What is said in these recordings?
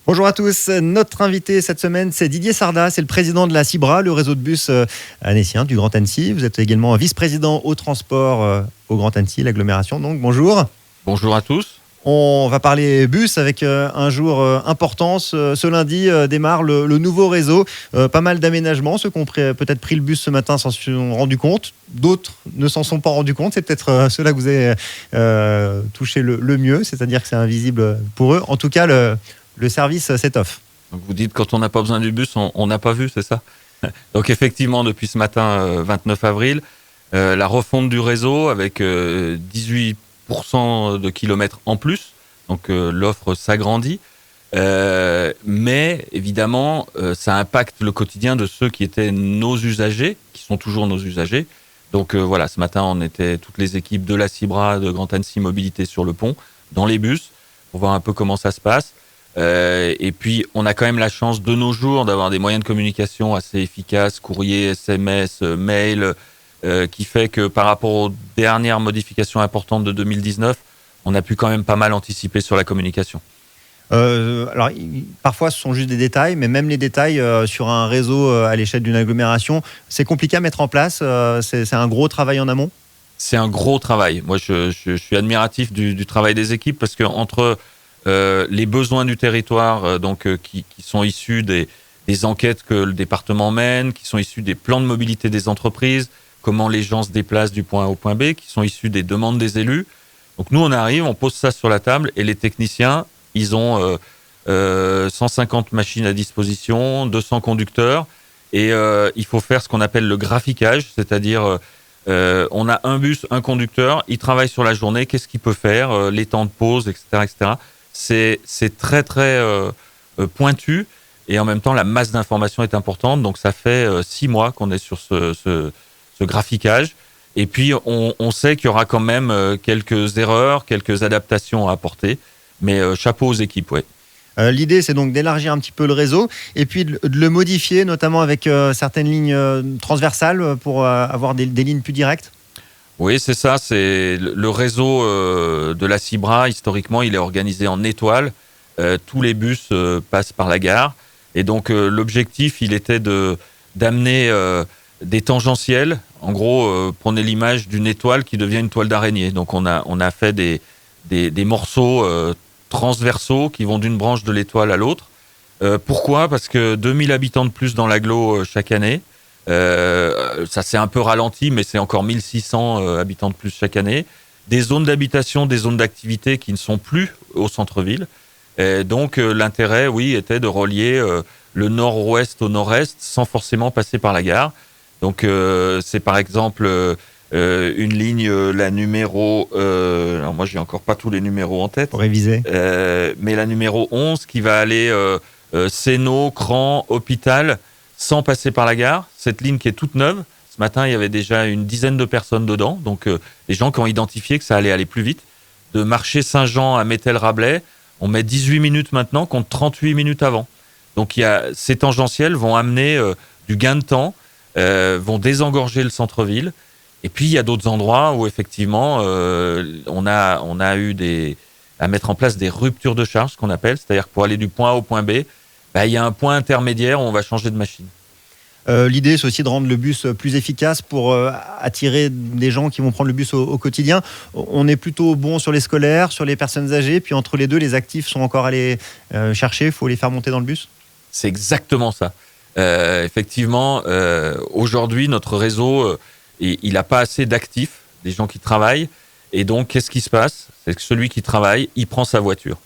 Bonjour à tous, notre invité cette semaine c'est Didier Sarda, c'est le président de la Cibra, le réseau de bus annécien du Grand Annecy. Vous êtes également vice-président au transport au Grand Annecy, l'agglomération, donc bonjour. Bonjour à tous. On va parler bus avec un jour important. Ce lundi démarre le nouveau réseau. Pas mal d'aménagements. Ceux qui ont peut-être pris le bus ce matin s'en sont rendus compte. D'autres ne s'en sont pas rendus compte. C'est peut-être ceux-là que vous avez touché le mieux. C'est-à-dire que c'est invisible pour eux. En tout cas, le service s'étoffe. Donc vous dites quand on n'a pas besoin du bus, on n'a pas vu, c'est ça? Donc effectivement, depuis ce matin, 29 avril, la refonte du réseau avec 18% de kilomètres en plus. Donc l'offre s'agrandit. Mais évidemment, ça impacte le quotidien de ceux qui étaient nos usagers, qui sont toujours nos usagers. Donc voilà, ce matin, on était toutes les équipes de la Cibra, de Grand Annecy Mobilité sur le pont, dans les bus, pour voir un peu comment ça se passe. Et puis, on a quand même la chance de nos jours d'avoir des moyens de communication assez efficaces, courrier, SMS, mail, qui fait que par rapport aux dernières modifications importantes de 2019, on a pu quand même pas mal anticiper sur la communication. Alors, parfois, ce sont juste des détails, mais même les détails sur un réseau à l'échelle d'une agglomération, c'est compliqué à mettre en place. C'est un gros travail en amont. C'est un gros travail. Moi, je suis admiratif du travail des équipes parce que entre les besoins du territoire, qui sont issus des enquêtes que le département mène, qui sont issus des plans de mobilité des entreprises, comment les gens se déplacent du point A au point B, qui sont issus des demandes des élus. Donc nous, on arrive, on pose ça sur la table et les techniciens, ils ont 150 machines à disposition, 200 conducteurs et il faut faire ce qu'on appelle le graphiquage, c'est-à-dire on a un bus, un conducteur, il travaille sur la journée, qu'est-ce qu'il peut faire, les temps de pause, etc., etc. C'est très très pointu et en même temps la masse d'informations est importante. Donc ça fait 6 mois qu'on est sur ce graphiquage. Et puis on sait qu'il y aura quand même quelques erreurs, quelques adaptations à apporter. Mais chapeau aux équipes, ouais. L'idée, c'est donc d'élargir un petit peu le réseau et puis de le modifier, notamment avec certaines lignes transversales pour avoir des lignes plus directes. Oui, c'est ça. C'est le réseau de la Cibra. Historiquement, il est organisé en étoile. Tous les bus passent par la gare. Et donc, l'objectif, il était d'amener des tangentiels. En gros, prenez l'image d'une étoile qui devient une toile d'araignée. Donc, on a fait des morceaux transversaux qui vont d'une branche de l'étoile à l'autre. Pourquoi ? Parce que 2000 habitants de plus dans l'agglo chaque année. Ça s'est un peu ralenti, mais c'est encore 1600 habitants de plus chaque année. Des zones d'habitation, des zones d'activité qui ne sont plus au centre-ville. Et donc l'intérêt, oui, était de relier le nord-ouest au nord-est sans forcément passer par la gare. Donc c'est par exemple une ligne, la numéro... alors moi, j'ai encore pas tous les numéros en tête. Pour réviser. Mais la numéro 11 qui va aller Sénaux, Cran, Hôpital, sans passer par la gare. Cette ligne qui est toute neuve. Ce matin, il y avait déjà une dizaine de personnes dedans. Donc, les gens qui ont identifié que ça allait aller plus vite. De marché Saint-Jean à Métel-Rabelais, on met 18 minutes maintenant contre 38 minutes avant. Donc, ces tangentiels vont amener du gain de temps, vont désengorger le centre-ville. Et puis, il y a d'autres endroits où, effectivement, on a eu à mettre en place des ruptures de charge, ce qu'on appelle. C'est-à-dire que pour aller du point A au point B, il y a un point intermédiaire où on va changer de machine. L'idée, c'est aussi de rendre le bus plus efficace pour attirer des gens qui vont prendre le bus au quotidien. On est plutôt bon sur les scolaires, sur les personnes âgées, puis entre les deux, les actifs sont encore à les chercher, il faut les faire monter dans le bus. C'est exactement ça. Effectivement, aujourd'hui, notre réseau, il n'a pas assez d'actifs, des gens qui travaillent. Et donc, qu'est-ce qui se passe ? C'est que celui qui travaille, il prend sa voiture.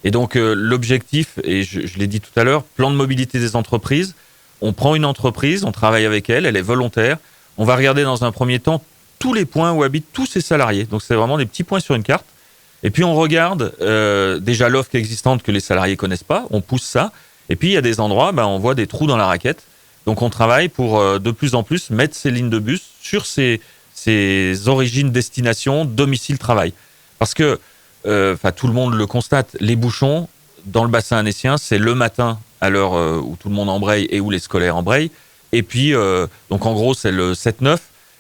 Et donc, l'objectif, et je l'ai dit tout à l'heure, plan de mobilité des entreprises. On prend une entreprise, on travaille avec elle, elle est volontaire. On va regarder dans un premier temps tous les points où habitent tous ses salariés. Donc, c'est vraiment des petits points sur une carte. Et puis, on regarde déjà l'offre existante que les salariés connaissent pas. On pousse ça. Et puis, il y a des endroits, on voit des trous dans la raquette. Donc, on travaille pour de plus en plus mettre ces lignes de bus sur ces origines, destinations, domicile, travail. Parce que, tout le monde le constate, les bouchons dans le bassin annécien, c'est le matin à l'heure où tout le monde embraye et où les scolaires embrayent. Et puis, donc en gros, c'est le 7-9.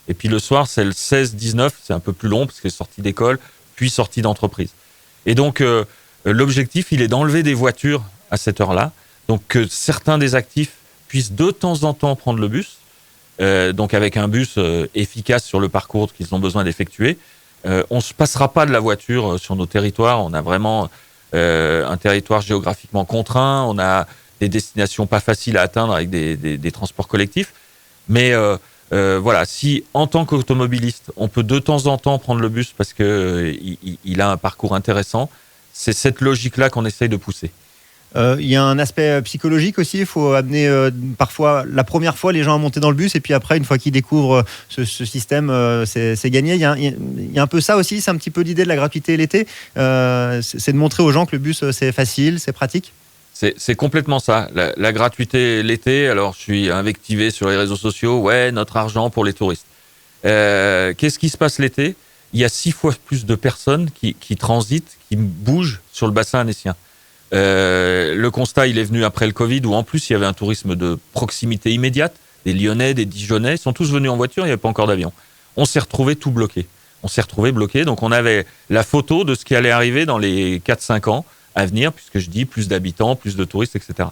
Et puis le soir, c'est le 16-19. C'est un peu plus long parce que c'est sortie d'école, puis sortie d'entreprise. Et donc, l'objectif, il est d'enlever des voitures à cette heure-là. Donc que certains des actifs puissent de temps en temps prendre le bus, donc avec un bus efficace sur le parcours qu'ils ont besoin d'effectuer. On ne se passera pas de la voiture sur nos territoires. On a vraiment un territoire géographiquement contraint. On a des destinations pas faciles à atteindre avec des transports collectifs. Mais voilà, si en tant qu'automobiliste, on peut de temps en temps prendre le bus parce qu'il a un parcours intéressant, c'est cette logique-là qu'on essaye de pousser. Il y a un aspect psychologique aussi. Il faut amener parfois la première fois les gens à monter dans le bus et puis après, une fois qu'ils découvrent ce système, c'est gagné. Il y a un peu ça aussi. C'est un petit peu l'idée de la gratuité l'été. C'est de montrer aux gens que le bus, c'est facile, c'est pratique. C'est complètement ça. La gratuité l'été, alors je suis invectivé sur les réseaux sociaux, ouais, notre argent pour les touristes. Qu'est-ce qui se passe l'été ? Il y a 6 fois plus de personnes qui transitent, qui bougent sur le bassin annécien. Le constat, il est venu après le Covid, où en plus il y avait un tourisme de proximité immédiate. Des Lyonnais, des Dijonais, ils sont tous venus en voiture, il n'y avait pas encore d'avion. On s'est retrouvé tout bloqué. On s'est retrouvé bloqué, donc on avait la photo de ce qui allait arriver dans les 4-5 ans à venir, puisque je dis plus d'habitants, plus de touristes, etc.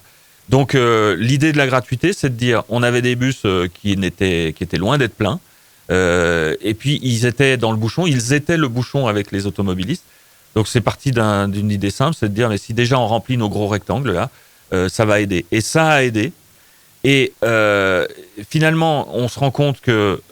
Donc l'idée de la gratuité, c'est de dire, on avait des bus qui étaient loin d'être pleins, et puis ils étaient dans le bouchon, ils étaient le bouchon avec les automobilistes. Donc c'est parti d'une idée simple, c'est de dire, mais si déjà on remplit nos gros rectangles là, ça va aider. Et ça a aidé. Et finalement, on se rend compte que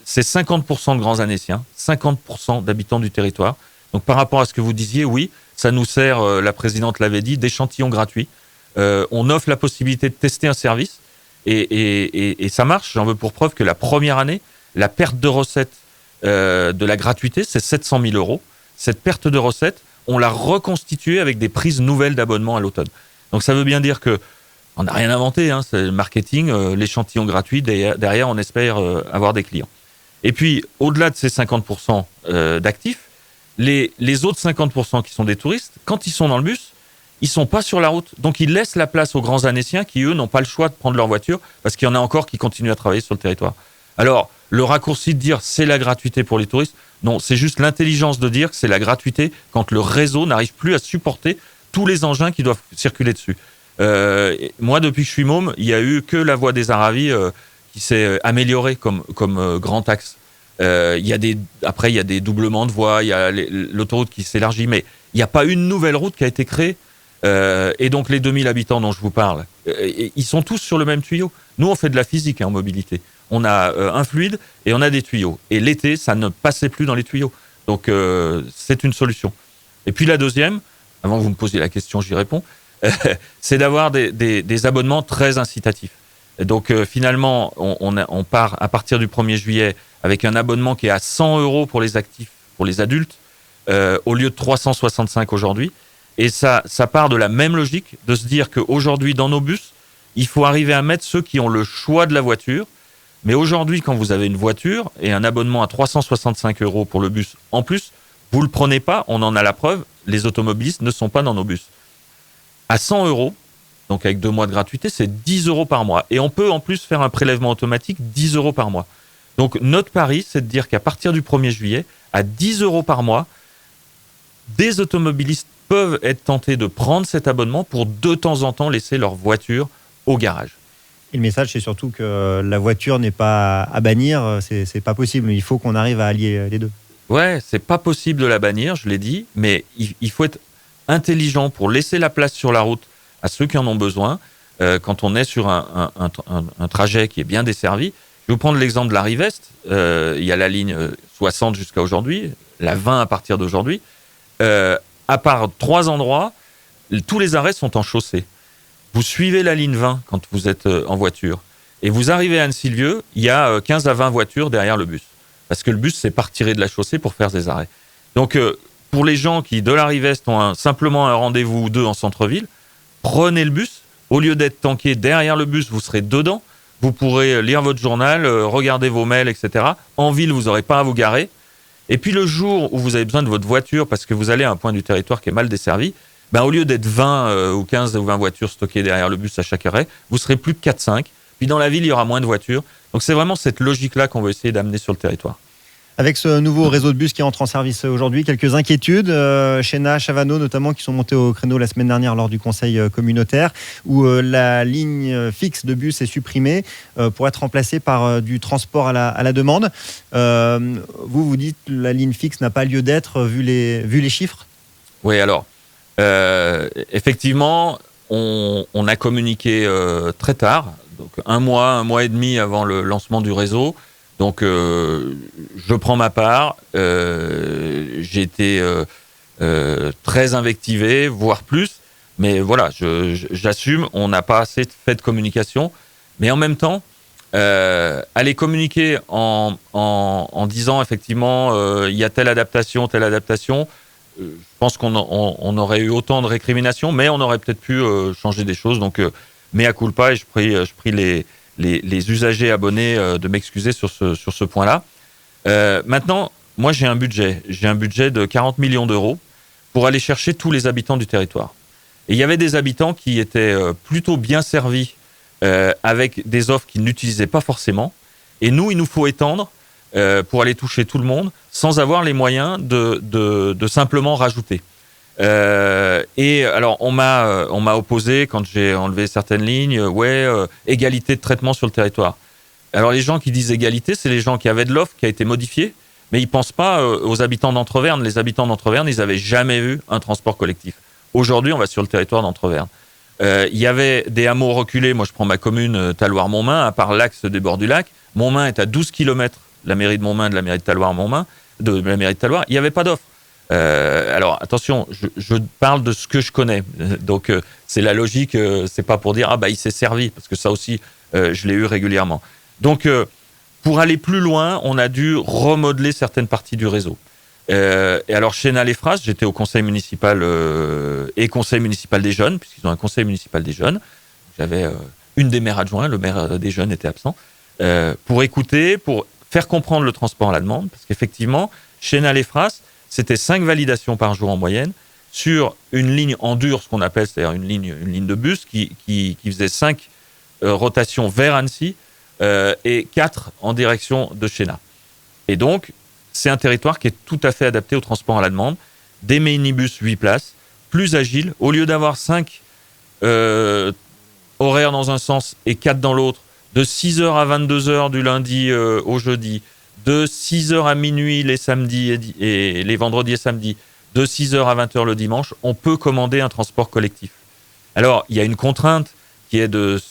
c'est 50% de grands Annéciens, 50% d'habitants du territoire. Donc par rapport à ce que vous disiez, oui, ça nous sert, la présidente l'avait dit, d'échantillons gratuits. On offre la possibilité de tester un service et ça marche. J'en veux pour preuve que la première année, la perte de recettes de la gratuité, c'est 700 000 €. Cette perte de recettes, on l'a reconstituée avec des prises nouvelles d'abonnement à l'automne. Donc ça veut bien dire que on n'a rien inventé, hein, c'est le marketing, l'échantillon gratuit, derrière on espère avoir des clients. Et puis, au-delà de ces 50% d'actifs, les autres 50% qui sont des touristes, quand ils sont dans le bus, ils sont pas sur la route. Donc ils laissent la place aux grands Annéciens qui, eux, n'ont pas le choix de prendre leur voiture parce qu'il y en a encore qui continuent à travailler sur le territoire. Alors, le raccourci de dire c'est la gratuité pour les touristes, non, c'est juste l'intelligence de dire que c'est la gratuité quand le réseau n'arrive plus à supporter tous les engins qui doivent circuler dessus. Moi, depuis que je suis môme, il y a eu que la voie des Aravis qui s'est améliorée comme grand axe. Après, il y a des doublements de voies, il y a l'autoroute qui s'élargit, mais il n'y a pas une nouvelle route qui a été créée. Et donc, les 2000 habitants dont je vous parle, ils sont tous sur le même tuyau. Nous, on fait de la physique en mobilité. On a un fluide et on a des tuyaux. Et l'été, ça ne passait plus dans les tuyaux. Donc, c'est une solution. Et puis, la deuxième, avant que vous me posiez la question, j'y réponds, c'est d'avoir des abonnements très incitatifs. Donc, finalement, on part à partir du 1er juillet avec un abonnement qui est à 100 € pour les actifs, pour les adultes, au lieu de 365 aujourd'hui. Et ça part de la même logique, de se dire qu'aujourd'hui, dans nos bus, il faut arriver à mettre ceux qui ont le choix de la voiture. Mais aujourd'hui, quand vous avez une voiture et un abonnement à 365 € pour le bus en plus, vous ne le prenez pas, on en a la preuve, les automobilistes ne sont pas dans nos bus. À 100 €, donc avec 2 mois de gratuité, c'est 10 € par mois. Et on peut en plus faire un prélèvement automatique 10 € par mois. Donc notre pari, c'est de dire qu'à partir du 1er juillet, à 10 € par mois, des automobilistes peuvent être tentés de prendre cet abonnement pour de temps en temps laisser leur voiture au garage. Et le message, c'est surtout que la voiture n'est pas à bannir, c'est pas possible. Il faut qu'on arrive à allier les deux. Ouais, c'est pas possible de la bannir, je l'ai dit, mais il faut être intelligent pour laisser la place sur la route à ceux qui en ont besoin. Quand on est sur un trajet qui est bien desservi, je vais vous prendre l'exemple de la rive Est. Il y a la ligne 60 jusqu'à aujourd'hui, la 20 à partir d'aujourd'hui. À part 3 endroits, tous les arrêts sont en chaussée. Vous suivez la ligne 20 quand vous êtes en voiture et vous arrivez à Anne-Sylvieux, il y a 15 à 20 voitures derrière le bus. Parce que le bus, c'est pas retiré de la chaussée pour faire des arrêts. Donc, pour les gens qui, de la rive Est, ont simplement un rendez-vous ou deux en centre-ville, prenez le bus. Au lieu d'être tanké derrière le bus, vous serez dedans. Vous pourrez lire votre journal, regarder vos mails, etc. En ville, vous n'aurez pas à vous garer. Et puis, le jour où vous avez besoin de votre voiture parce que vous allez à un point du territoire qui est mal desservi, ben, au lieu d'être 20 ou 15 ou 20 voitures stockées derrière le bus à chaque arrêt, vous serez plus que 4-5. Puis dans la ville, il y aura moins de voitures. Donc c'est vraiment cette logique-là qu'on veut essayer d'amener sur le territoire. Avec ce nouveau réseau de bus qui entre en service aujourd'hui, quelques inquiétudes. Chéna, Chavano notamment, qui sont montés au créneau la semaine dernière lors du conseil communautaire, où la ligne fixe de bus est supprimée pour être remplacée par du transport à la demande. Vous dites que la ligne fixe n'a pas lieu d'être vu les chiffres? Oui, alors, effectivement, on a communiqué très tard, donc un mois et demi avant le lancement du réseau. Donc, je prends ma part. J'ai été très invectivé, voire plus. Mais voilà, j'assume. On n'a pas assez fait de communication. Mais en même temps, aller communiquer en disant effectivement, il y a telle adaptation. Je pense qu'on aurait eu autant de récriminations, mais on aurait peut-être pu changer des choses. Donc, mea culpa, et je prie les usagers abonnés de m'excuser sur ce point-là. Maintenant, moi, j'ai un budget de 40 millions d'euros pour aller chercher tous les habitants du territoire. Et il y avait des habitants qui étaient plutôt bien servis avec des offres qu'ils n'utilisaient pas forcément. Et nous, il nous faut étendre pour aller toucher tout le monde sans avoir les moyens de simplement rajouter. Et alors, on m'a opposé quand j'ai enlevé certaines lignes, égalité de traitement sur le territoire. Alors, les gens qui disent égalité, c'est les gens qui avaient de l'offre qui a été modifiée, mais ils pensent pas aux habitants d'Entreverne. Les habitants d'Entreverne, ils avaient jamais vu un transport collectif. Aujourd'hui, on va sur le territoire d'Entreverne. Il y avait des hameaux reculés. Moi, je prends ma commune, Talloires-Montmain, à part l'axe des bords du lac. Montmain est à 12 km, la mairie de Montmain, de la mairie de Talloires-Montmain, de la mairie de Talloires. Il n'y avait pas d'offre. Alors attention, je parle de ce que je connais. Donc c'est la logique, c'est pas pour dire il s'est servi, parce que ça aussi je l'ai eu régulièrement. Donc pour aller plus loin, on a dû remodeler certaines parties du réseau. Et alors chez Chéna-les-Phrases, j'étais au conseil municipal et conseil municipal des jeunes, puisqu'ils ont un conseil municipal des jeunes. J'avais une des maires adjoints, le maire des jeunes était absent, pour écouter, pour faire comprendre le transport à la demande, parce qu'effectivement, Chéna-les-Phrases, c'était 5 validations par jour en moyenne sur une ligne en dur, ce qu'on appelle, c'est-à-dire une ligne de bus qui faisait 5 rotations vers Annecy et 4 en direction de Chéna. Et donc, c'est un territoire qui est tout à fait adapté au transport à la demande. Des minibus 8 places, plus agiles. Au lieu d'avoir 5 horaires dans un sens et 4 dans l'autre, de 6h à 22h du lundi au jeudi, de 6h à minuit les samedis et les vendredis et samedis, de 6h à 20h le dimanche, on peut commander un transport collectif. Alors, il y a une contrainte qui est de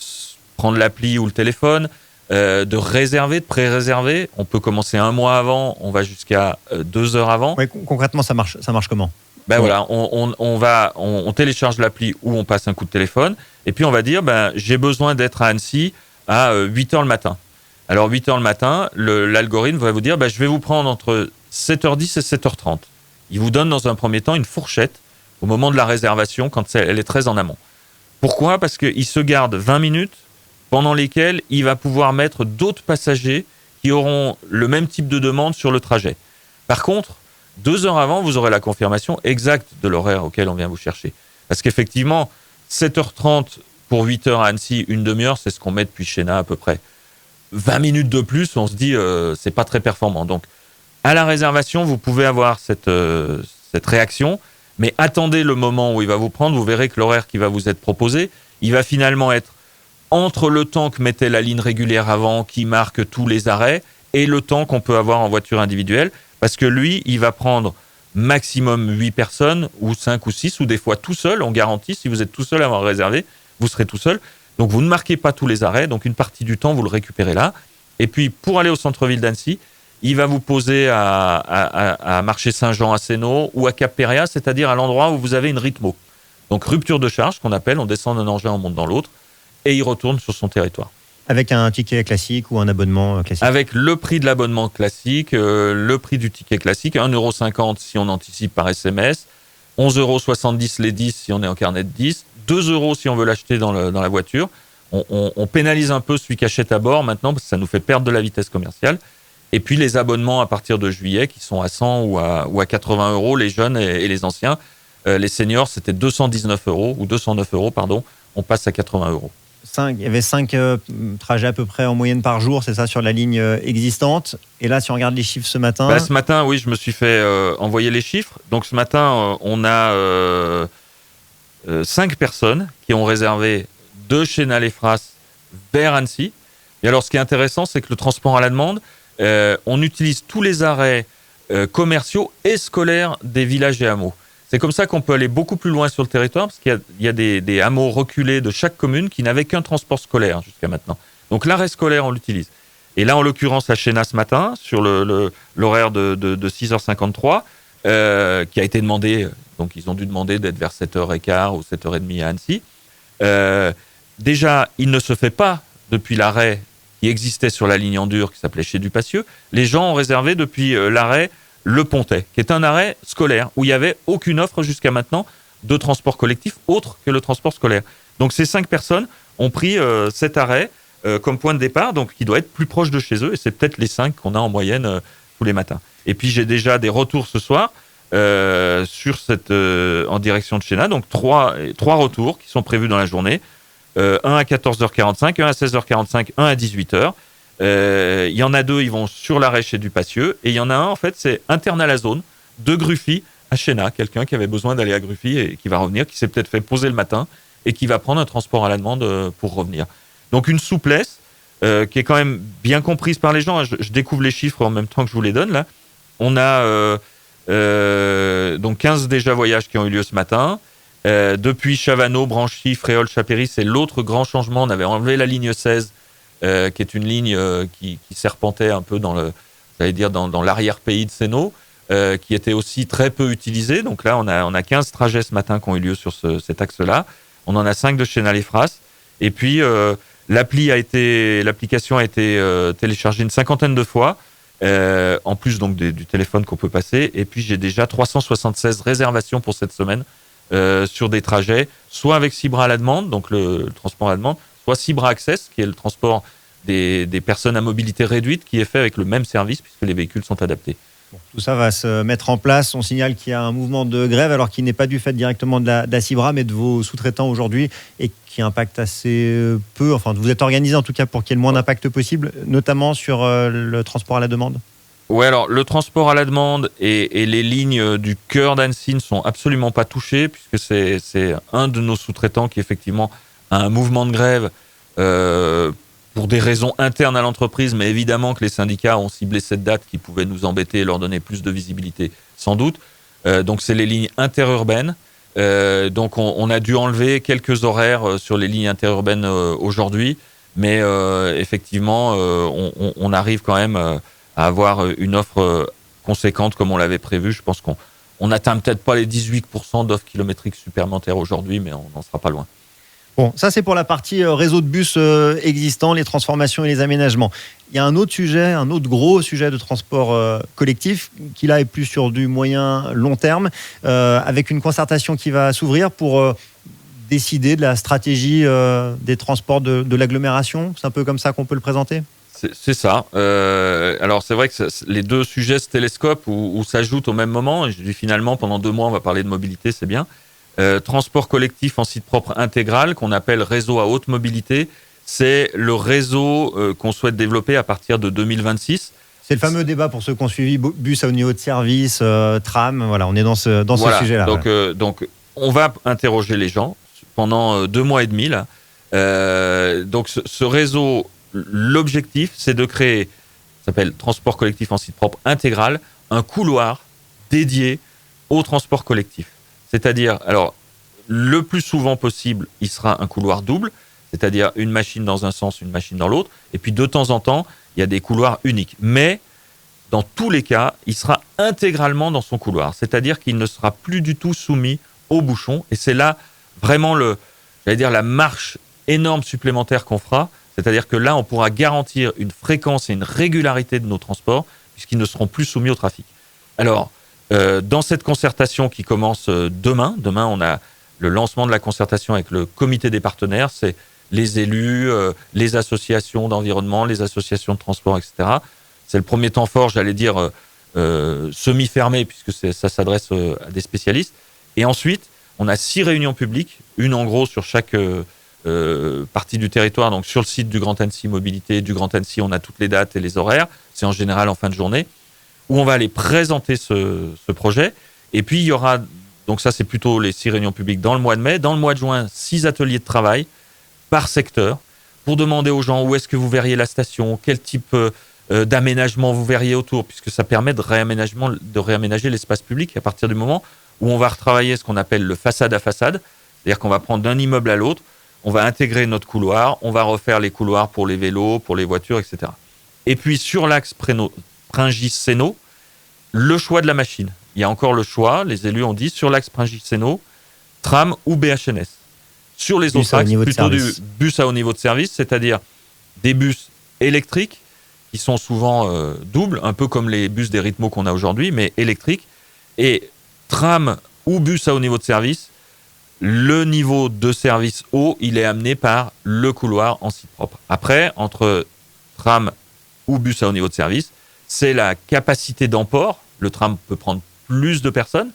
prendre l'appli ou le téléphone, de réserver, de pré-réserver. On peut commencer un mois avant, on va jusqu'à 2 heures avant. Oui, concrètement, ça marche comment? Voilà, on télécharge l'appli ou on passe un coup de téléphone, et puis on va dire, j'ai besoin d'être à Annecy à 8h le matin. Alors, 8h le matin, l'algorithme va vous dire, je vais vous prendre entre 7h10 et 7h30. Il vous donne dans un premier temps une fourchette au moment de la réservation, quand elle est très en amont. Pourquoi ? Parce qu'il se garde 20 minutes pendant lesquelles il va pouvoir mettre d'autres passagers qui auront le même type de demande sur le trajet. Par contre, 2 heures avant, vous aurez la confirmation exacte de l'horaire auquel on vient vous chercher. Parce qu'effectivement, 7h30 pour 8h à Annecy, une demi-heure, c'est ce qu'on met depuis Chéna à peu près. 20 minutes de plus, on se dit, c'est pas très performant. Donc, à la réservation, vous pouvez avoir cette réaction, mais attendez le moment où il va vous prendre, vous verrez que l'horaire qui va vous être proposé, il va finalement être entre le temps que mettait la ligne régulière avant, qui marque tous les arrêts, et le temps qu'on peut avoir en voiture individuelle, parce que lui, il va prendre maximum 8 personnes, ou 5 ou 6, ou des fois tout seul, on garantit, si vous êtes tout seul à avoir réservé, vous serez tout seul. Donc vous ne marquez pas tous les arrêts, donc une partie du temps, vous le récupérez là. Et puis pour aller au centre-ville d'Annecy, il va vous poser à Marché Saint-Jean à Sénaux ou à Cap-Péréas, c'est-à-dire à l'endroit où vous avez une rythmo. Donc rupture de charge, qu'on appelle, on descend d'un engin, on monte dans l'autre, et il retourne sur son territoire. Avec un ticket classique ou un abonnement classique? Avec le prix de l'abonnement classique, le prix du ticket classique, 1,50 € si on anticipe par SMS, 11,70 € les 10 si on est en carnet de 10, 2 € si on veut l'acheter dans la voiture. On pénalise un peu celui qui achète à bord maintenant, parce que ça nous fait perdre de la vitesse commerciale. Et puis les abonnements à partir de juillet, qui sont à 100 ou à 80 €, les jeunes et les anciens. Les seniors, c'était 219 € ou 209 €, pardon. On passe à 80 €. Il y avait 5 trajets à peu près en moyenne par jour, c'est ça, sur la ligne existante. Et là, si on regarde les chiffres ce matin... Ce matin, oui, je me suis fait envoyer les chiffres. Donc ce matin, on a 5 personnes qui ont réservé de Chénal-les-Fras vers Annecy. Et alors, ce qui est intéressant, c'est que le transport à la demande, on utilise tous les arrêts commerciaux et scolaires des villages et hameaux. C'est comme ça qu'on peut aller beaucoup plus loin sur le territoire, parce qu'il y a des hameaux reculés de chaque commune qui n'avaient qu'un transport scolaire jusqu'à maintenant. Donc l'arrêt scolaire, on l'utilise. Et là, en l'occurrence, à Chénas ce matin, sur l'horaire de 6h53, qui a été demandé, donc ils ont dû demander d'être vers 7h15 ou 7h30 à Annecy. Déjà, il ne se fait pas depuis l'arrêt qui existait sur la ligne en dur, qui s'appelait Chez Dupassieux. Les gens ont réservé depuis l'arrêt Le Pontet, qui est un arrêt scolaire, où il n'y avait aucune offre jusqu'à maintenant de transport collectif autre que le transport scolaire. Donc ces 5 personnes ont pris cet arrêt comme point de départ, donc qui doit être plus proche de chez eux, et c'est peut-être les 5 qu'on a en moyenne tous les matins. Et puis j'ai déjà des retours ce soir en direction de Chénas, donc 3 retours qui sont prévus dans la journée, un à 14h45, un à 16h45, un à 18h. Il y en a 2, ils vont sur l'arrêt Chez Dupassieux, et il y en a un, en fait, c'est interne à la zone, de Gruffy à Chénas, quelqu'un qui avait besoin d'aller à Gruffy et qui va revenir, qui s'est peut-être fait poser le matin et qui va prendre un transport à la demande pour revenir. Donc une souplesse qui est quand même bien comprise par les gens. Je découvre les chiffres en même temps que je vous les donne là. On a donc 15 déjà voyages qui ont eu lieu ce matin. Depuis Chavanot, Branchy, Fréol, Chapéry, c'est l'autre grand changement. On avait enlevé la ligne 16, qui est une ligne qui serpentait un peu dans l'arrière-pays de Sénaux, qui était aussi très peu utilisée. Donc là, on a 15 trajets ce matin qui ont eu lieu sur cet axe-là. On en a 5 de Chénal-les-Fras. Et puis, l'application a été téléchargée une 50aine de fois, en plus donc du téléphone qu'on peut passer. Et puis, j'ai déjà 376 réservations pour cette semaine sur des trajets, soit avec Cibra à la demande, donc le transport à la demande, soit Cibra Access, qui est le transport des personnes à mobilité réduite, qui est fait avec le même service, puisque les véhicules sont adaptés. Bon, tout ça va se mettre en place. On signale qu'il y a un mouvement de grève, alors qu'il n'est pas du fait directement de la Cibra, mais de vos sous-traitants aujourd'hui, et qui impacte assez peu. Enfin, vous êtes organisé en tout cas pour qu'il y ait le moins d'impact possible, notamment sur le transport à la demande. Oui, alors le transport à la demande et les lignes du cœur d'Annecy ne sont absolument pas touchées, puisque c'est un de nos sous-traitants qui effectivement a un mouvement de grève pour des raisons internes à l'entreprise, mais évidemment que les syndicats ont ciblé cette date qui pouvait nous embêter et leur donner plus de visibilité, sans doute. Donc c'est les lignes interurbaines. Donc on a dû enlever quelques horaires sur les lignes interurbaines aujourd'hui, mais effectivement on arrive quand même à avoir une offre conséquente comme on l'avait prévu. Je pense qu'on n'atteint peut-être pas les 18% d'offres kilométriques supplémentaires aujourd'hui, mais on n'en sera pas loin. Bon, ça c'est pour la partie réseau de bus existant, les transformations et les aménagements. Il y a un autre sujet, un autre gros sujet de transport collectif, qui là est plus sur du moyen long terme, avec une concertation qui va s'ouvrir pour décider de la stratégie des transports de l'agglomération. C'est un peu comme ça qu'on peut le présenter ? C'est ça. Alors c'est vrai que les deux sujets se télescopent ou s'ajoutent au même moment. Et je dis finalement, pendant 2 mois, on va parler de mobilité, c'est bien. Transport collectif en site propre intégral, qu'on appelle réseau à haute mobilité, c'est le réseau qu'on souhaite développer à partir de 2026. C'est le fameux débat pour ceux qui ont suivi, bus à haut niveau de service, tram, voilà, on est dans ce sujet-là. Donc on va interroger les gens pendant 2 mois et demi. Là. Donc ce réseau, l'objectif, c'est de créer, ça s'appelle transport collectif en site propre intégral, un couloir dédié au transport collectif. C'est-à-dire, alors, le plus souvent possible, il sera un couloir double, c'est-à-dire une machine dans un sens, une machine dans l'autre, et puis de temps en temps, il y a des couloirs uniques. Mais, dans tous les cas, il sera intégralement dans son couloir, c'est-à-dire qu'il ne sera plus du tout soumis aux bouchons, et c'est là vraiment la marche énorme supplémentaire qu'on fera, c'est-à-dire que là, on pourra garantir une fréquence et une régularité de nos transports, puisqu'ils ne seront plus soumis au trafic. Alors, dans cette concertation qui commence demain, on a le lancement de la concertation avec le comité des partenaires, c'est les élus, les associations d'environnement, les associations de transport, etc. C'est le premier temps fort, j'allais dire, semi-fermé, puisque ça s'adresse à des spécialistes. Et ensuite, on a 6 réunions publiques, une en gros sur chaque partie du territoire, donc sur le site du Grand Annecy Mobilité, du Grand Annecy, on a toutes les dates et les horaires, c'est en général en fin de journée, où on va aller présenter ce projet. Et puis il y aura, donc ça c'est plutôt les 6 réunions publiques dans le mois de mai, dans le mois de juin, 6 ateliers de travail par secteur, pour demander aux gens où est-ce que vous verriez la station, quel type d'aménagement vous verriez autour, puisque ça permet de réaménager l'espace public à partir du moment où on va retravailler ce qu'on appelle le façade à façade, c'est-à-dire qu'on va prendre d'un immeuble à l'autre, on va intégrer notre couloir, on va refaire les couloirs pour les vélos, pour les voitures, etc. Et puis sur l'axe Pringis-Sénaux, le choix de la machine. Il y a encore le choix, les élus ont dit, sur l'axe Pringis-Sénaux, tram ou BHNS. Sur les autres axes, plutôt du bus à haut niveau de service, c'est-à-dire des bus électriques, qui sont souvent doubles, un peu comme les bus des rythmos qu'on a aujourd'hui, mais électriques. Et tram ou bus à haut niveau de service, le niveau de service haut, il est amené par le couloir en site propre. Après, entre tram ou bus à haut niveau de service, c'est la capacité d'emport. Le tram peut prendre plus de personnes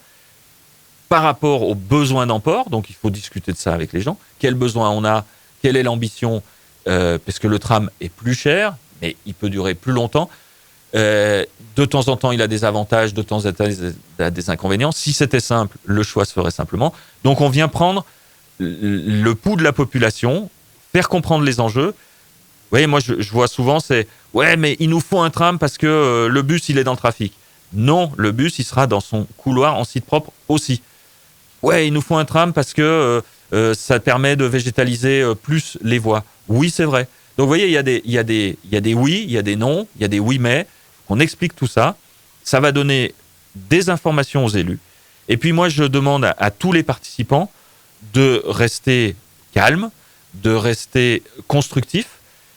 par rapport aux besoins d'emport. Donc, il faut discuter de ça avec les gens. Quel besoin on a? Quelle est l'ambition? Parce que le tram est plus cher, mais il peut durer plus longtemps. De temps en temps, il a des avantages, de temps en temps, il a des inconvénients. Si c'était simple, le choix se ferait simplement. Donc, on vient prendre le pouls de la population, faire comprendre les enjeux. Vous voyez, moi, je vois souvent, c'est « Ouais, mais il nous faut un tram parce que le bus, il est dans le trafic. » Non, le bus, il sera dans son couloir en site propre aussi. « Ouais, il nous faut un tram parce que ça permet de végétaliser plus les voies. » Oui, c'est vrai. Donc, vous voyez, il y a des oui, il y a des non, il y a des oui, mais on explique tout ça. Ça va donner des informations aux élus. Et puis, moi, je demande à tous les participants de rester calmes, de rester constructifs.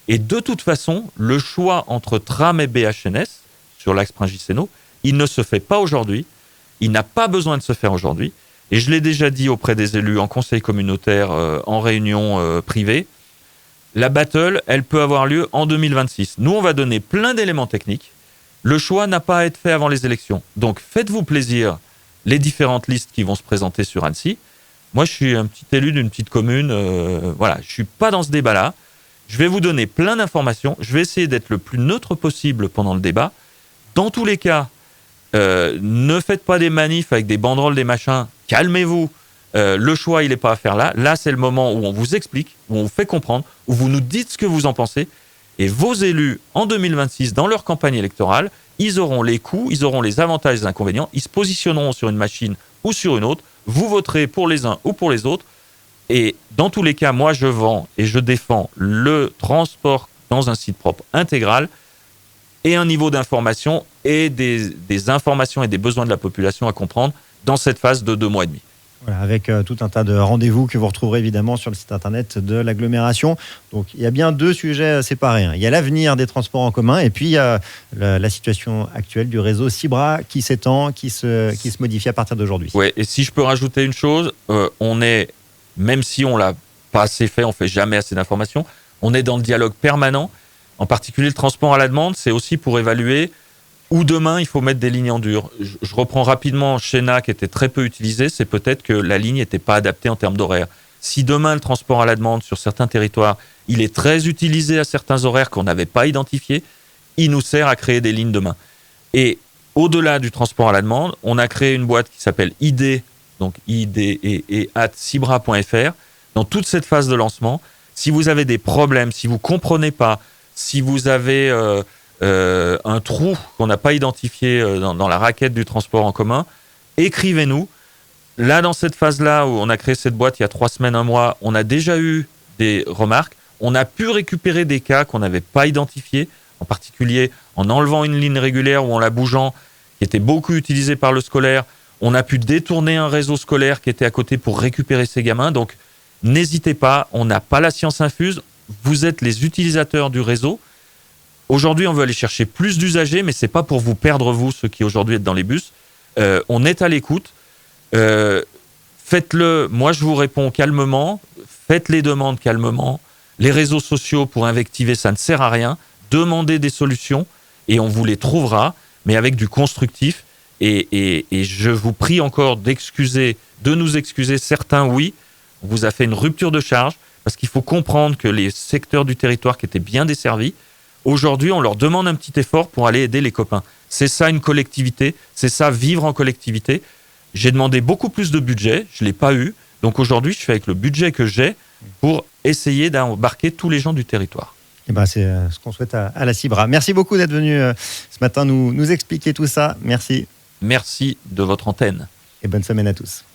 Et de toute façon, le choix entre tram et BHNS sur l'axe Pringis-Sénaux, il ne se fait pas aujourd'hui. Il n'a pas besoin de se faire aujourd'hui. Et je l'ai déjà dit auprès des élus en conseil communautaire, en réunion privée, la battle, elle peut avoir lieu en 2026. Nous, on va donner plein d'éléments techniques. Le choix n'a pas à être fait avant les élections. Donc, faites-vous plaisir, les différentes listes qui vont se présenter sur Annecy. Moi, je suis un petit élu d'une petite commune. Voilà, je ne suis pas dans ce débat-là. Je vais vous donner plein d'informations. Je vais essayer d'être le plus neutre possible pendant le débat. Dans tous les cas, ne faites pas des manifs avec des banderoles, des machins. Calmez-vous. Le choix, il n'est pas à faire là. Là, c'est le moment où on vous explique, où on vous fait comprendre, où vous nous dites ce que vous en pensez. Et vos élus, en 2026, dans leur campagne électorale, ils auront les coûts, ils auront les avantages et les inconvénients. Ils se positionneront sur une machine ou sur une autre. Vous voterez pour les uns ou pour les autres. Et dans tous les cas, moi, je vends et je défends le transport dans un site propre intégral et un niveau d'information et des informations et des besoins de la population à comprendre dans cette phase de 2 mois et demi. Voilà, avec tout un tas de rendez-vous que vous retrouverez évidemment sur le site internet de l'agglomération. Donc il y a bien 2 sujets séparés. Il y a l'avenir des transports en commun et puis il y a la situation actuelle du réseau Cibra qui s'étend, qui se modifie à partir d'aujourd'hui. Oui, et si je peux rajouter une chose, on est, même si on ne l'a pas assez fait, on ne fait jamais assez d'informations, on est dans le dialogue permanent. En particulier le transport à la demande, c'est aussi pour évaluer où demain, il faut mettre des lignes en dur. Je reprends rapidement Chéna, qui était très peu utilisé, c'est peut-être que la ligne n'était pas adaptée en termes d'horaire. Si demain, le transport à la demande sur certains territoires, il est très utilisé à certains horaires qu'on n'avait pas identifiés, il nous sert à créer des lignes demain. Et au-delà du transport à la demande, on a créé une boîte qui s'appelle ID, donc id@cibra.fr. Dans toute cette phase de lancement, si vous avez des problèmes, si vous ne comprenez pas, si vous avez un trou qu'on n'a pas identifié dans la raquette du transport en commun, écrivez-nous. Là, dans cette phase-là où on a créé cette boîte il y a 3 semaines, 1 mois, on a déjà eu des remarques. On a pu récupérer des cas qu'on n'avait pas identifiés, en particulier en enlevant une ligne régulière ou en la bougeant, qui était beaucoup utilisée par le scolaire. On a pu détourner un réseau scolaire qui était à côté pour récupérer ces gamins. Donc, n'hésitez pas, on n'a pas la science infuse. Vous êtes les utilisateurs du réseau. Aujourd'hui, on veut aller chercher plus d'usagers, mais ce n'est pas pour vous perdre, vous, ceux qui aujourd'hui êtes dans les bus. On est à l'écoute. Faites-le. Moi, je vous réponds calmement. Faites les demandes calmement. Les réseaux sociaux, pour invectiver, ça ne sert à rien. Demandez des solutions et on vous les trouvera, mais avec du constructif. Et je vous prie encore de nous excuser. Certains, oui, on vous a fait une rupture de charge parce qu'il faut comprendre que les secteurs du territoire qui étaient bien desservis, aujourd'hui, on leur demande un petit effort pour aller aider les copains. C'est ça une collectivité, c'est ça vivre en collectivité. J'ai demandé beaucoup plus de budget, je ne l'ai pas eu. Donc aujourd'hui, je fais avec le budget que j'ai pour essayer d'embarquer tous les gens du territoire. Et ben, c'est ce qu'on souhaite à la Cibra. Merci beaucoup d'être venu ce matin nous expliquer tout ça. Merci. Merci de votre antenne. Et bonne semaine à tous.